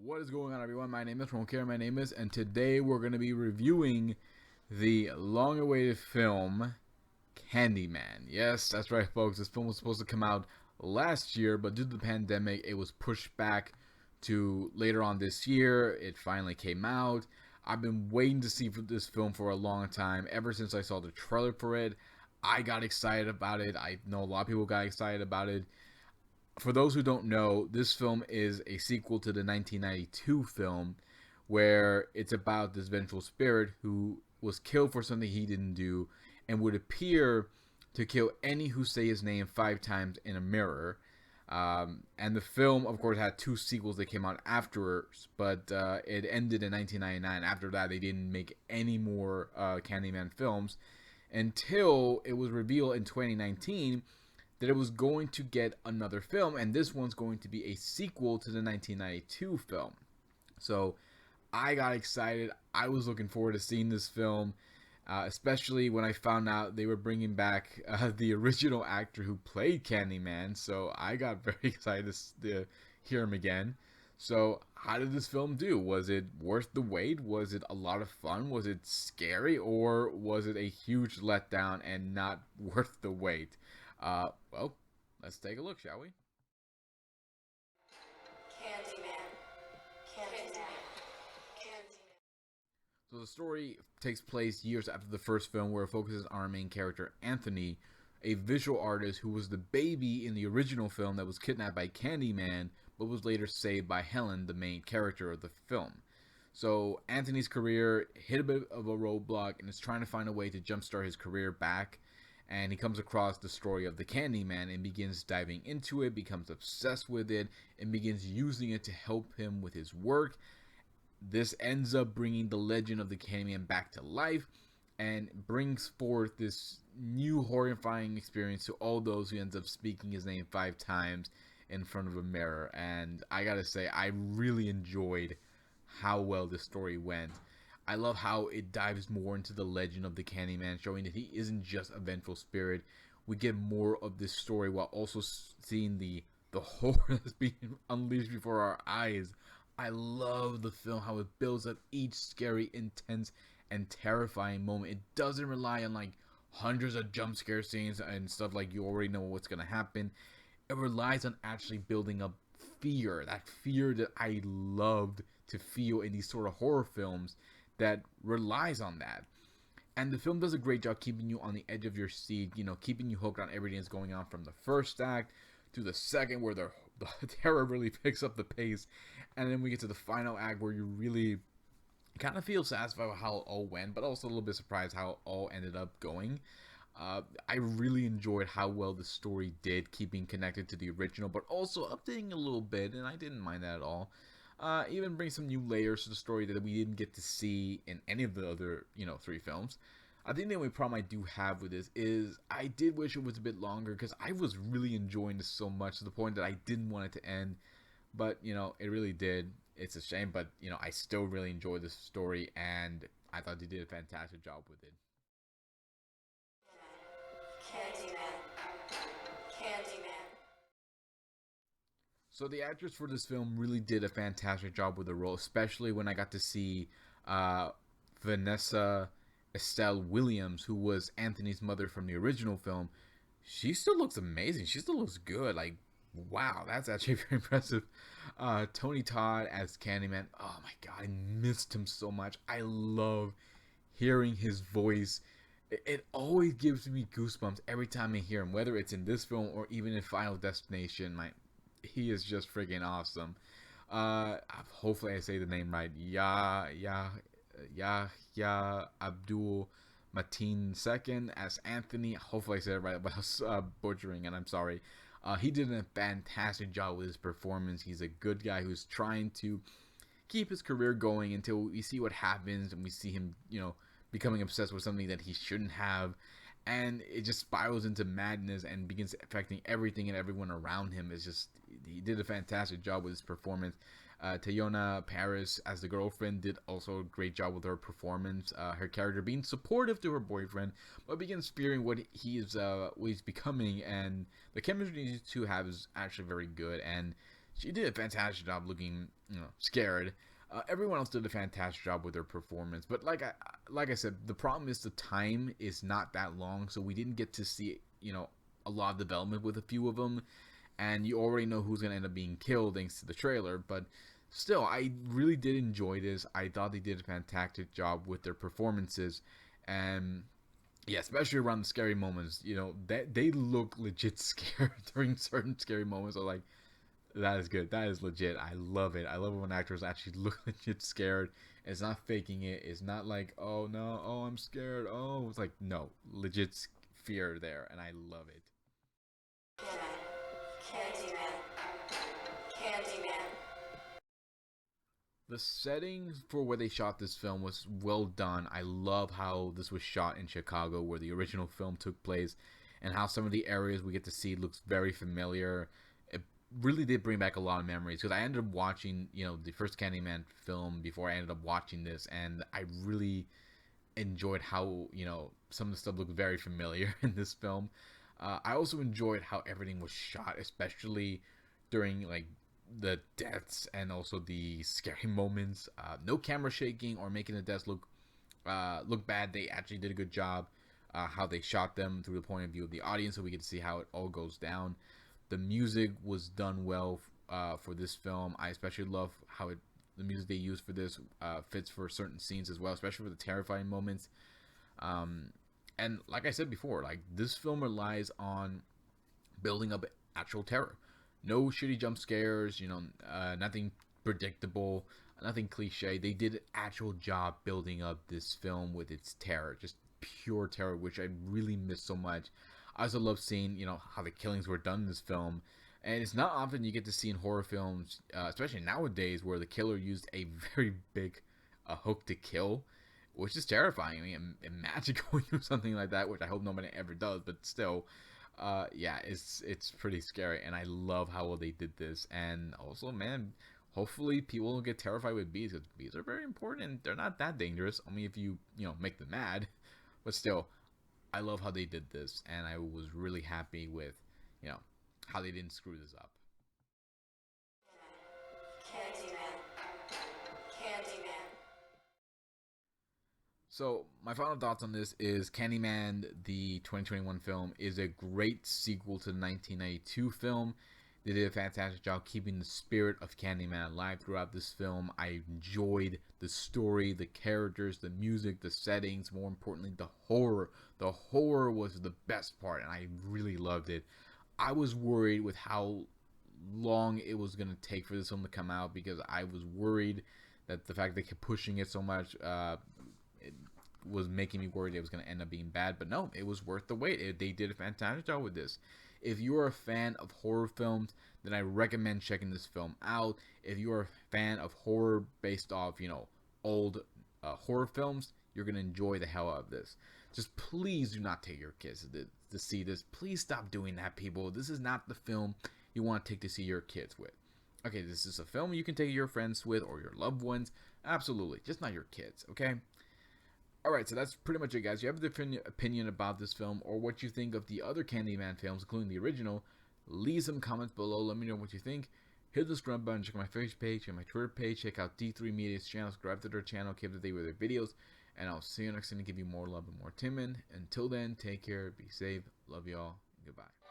What is going on, everyone? My name is and today we're going to be reviewing the long-awaited film Candyman. Yes, that's right, folks. This film was supposed to come out last year, but due to the pandemic, it was pushed back to later on this year. It finally came out. I've been waiting to see this film for a long time. Ever since I saw the trailer for it, I got excited about it. I know a lot of people got excited about it. For those who don't know, this film is a sequel to the 1992 film where it's about this vengeful spirit who was killed for something he didn't do and would appear to kill any who say his name 5 times in a mirror. And the film, of course, had 2 sequels that came out afterwards, but it ended in 1999. After that, they didn't make any more Candyman films until it was revealed in 2019 that it was going to get another film, and this one's going to be a sequel to the 1992 film. So I got excited. I was looking forward to seeing this film, especially when I found out they were bringing back the original actor who played Candyman. So I got very excited to hear him again. So how did this film do? Was it worth the wait? Was it a lot of fun? Was it scary? Or was it a huge letdown and not worth the wait? Well, let's take a look, shall we? Candyman. So the story takes place years after the first film, where it focuses on our main character, Anthony, a visual artist who was the baby in the original film that was kidnapped by Candyman, but was later saved by Helen, the main character of the film. So Anthony's career hit a bit of a roadblock and is trying to find a way to jumpstart his career back. And he comes across the story of the Candyman and begins diving into it, becomes obsessed with it, and begins using it to help him with his work. This ends up bringing the legend of the Candyman back to life and brings forth this new horrifying experience to all those who ends up speaking his name 5 times in front of a mirror. And I gotta say, I really enjoyed how well this story went. I love how it dives more into the legend of the Candyman, showing that he isn't just a vengeful spirit. We get more of this story while also seeing the horror that's being unleashed before our eyes. I love the film, how it builds up each scary, intense, and terrifying moment. It doesn't rely on like hundreds of jump scare scenes and stuff like you already know what's going to happen. It relies on actually building up fear, that fear that I loved to feel in these sort of horror films that relies on that. And the film does a great job keeping you on the edge of your seat, keeping you hooked on everything that's going on from the first act to the second, where the terror really picks up the pace. And then we get to the final act where you really kind of feel satisfied with how it all went, but also a little bit surprised how it all ended up going. I really enjoyed how well the story did, keeping connected to the original, but also updating a little bit, and I didn't mind that at all. Even bring some new layers to the story that we didn't get to see in any of the other, 3 films. I think the only problem I do have with this is I did wish it was a bit longer, because I was really enjoying this so much to the point that I didn't want it to end. But, it really did. It's a shame, but, I still really enjoyed this story, and I thought they did a fantastic job with it. Candyman. So the actress for this film really did a fantastic job with the role, especially when I got to see Vanessa Estelle Williams, who was Anthony's mother from the original film. She still looks amazing. She still looks good. Like, wow, that's actually very impressive. Todd as Candyman. Oh my god, I missed him so much. I love hearing his voice. It always gives me goosebumps every time I hear him, whether it's in this film or even in Final Destination. He is just freaking awesome. Hopefully I say the name right. Yahya Abdul-Mateen II as Anthony. Hopefully I said it right, but I was butchering, and I'm sorry. He did a fantastic job with his performance. He's a good guy who's trying to keep his career going until we see what happens, and we see him, becoming obsessed with something that he shouldn't have. And it just spirals into madness and begins affecting everything and everyone around him. He did a fantastic job with his performance. Teyonah, Parris, as the girlfriend, did also a great job with her performance. Her character being supportive to her boyfriend, but begins fearing what he's becoming. And the chemistry these two have is actually very good. And She did a fantastic job looking, scared. Everyone else did a fantastic job with their performance, but like I said, the problem is the time is not that long, so we didn't get to see a lot of development with a few of them, and you already know who's gonna end up being killed thanks to the trailer. But still, I really did enjoy this. I thought they did a fantastic job with their performances, and yeah, especially around the scary moments. That they look legit scared during certain scary moments. So like, that is good. That is legit. I love it. I love it when actors actually look legit scared. It's not faking it. It's not like, oh no, oh I'm scared. Oh, it's like, no, legit fear there, and I love it. Candyman. Candyman. The settings for where they shot this film was well done. I love how this was shot in Chicago, where the original film took place, and how some of the areas we get to see looks very familiar. It really did bring back a lot of memories, because I ended up watching, the first Candyman film before I ended up watching this, and I really enjoyed how some of the stuff looked very familiar in this film. I also enjoyed how everything was shot, especially during like the deaths and also the scary moments. No camera shaking or making the deaths look bad. They actually did a good job. How they shot them through the point of view of the audience, so we get to see how it all goes down. The music was done well for this film. I especially love how the music they use for this fits for certain scenes as well, especially for the terrifying moments. And like I said before, like this film relies on building up actual terror. No shitty jump scares, nothing predictable, nothing cliche. They did an actual job building up this film with its terror, just pure terror, which I really miss so much. I also love seeing, how the killings were done in this film. And it's not often you get to see in horror films, especially nowadays, where the killer used a very big hook to kill, which is terrifying. I mean, imagine going through something like that, which I hope nobody ever does, but still, yeah, it's pretty scary, and I love how well they did this. And also, man, hopefully people don't get terrified with bees, because bees are very important. They're not that dangerous, only if you make them mad. But still, I love how they did this, and I was really happy with how they didn't screw this up. Candyman. Candyman. So my final thoughts on this is Candyman, the 2021 film, is a great sequel to the 1992 film. They did a fantastic job keeping the spirit of Candyman alive throughout this film. I enjoyed the story, the characters, the music, the settings, more importantly, the horror. The horror was the best part, and I really loved it. I was worried with how long it was going to take for this film to come out, because I was worried that the fact they kept pushing it so much, it was making me worried it was going to end up being bad. But no, it was worth the wait. They did a fantastic job with this. If you're a fan of horror films, then I recommend checking this film out. If you're a fan of horror based off, old horror films, you're going to enjoy the hell out of this. Just please do not take your kids to see this. Please stop doing that, people. This is not the film you want to take to see your kids with. Okay, this is a film you can take your friends with or your loved ones. Absolutely. Just not your kids, okay? Alright, so that's pretty much it, guys. If you have a different opinion about this film or what you think of the other Candyman films, including the original, leave some comments below. Let me know what you think. Hit the subscribe button, check out my Facebook page, check out my Twitter page, check out D3 Media's channel, subscribe to their channel, keep up to date with their videos, and I'll see you next time to give you more love and more Timon. Until then, take care, be safe, love y'all, goodbye.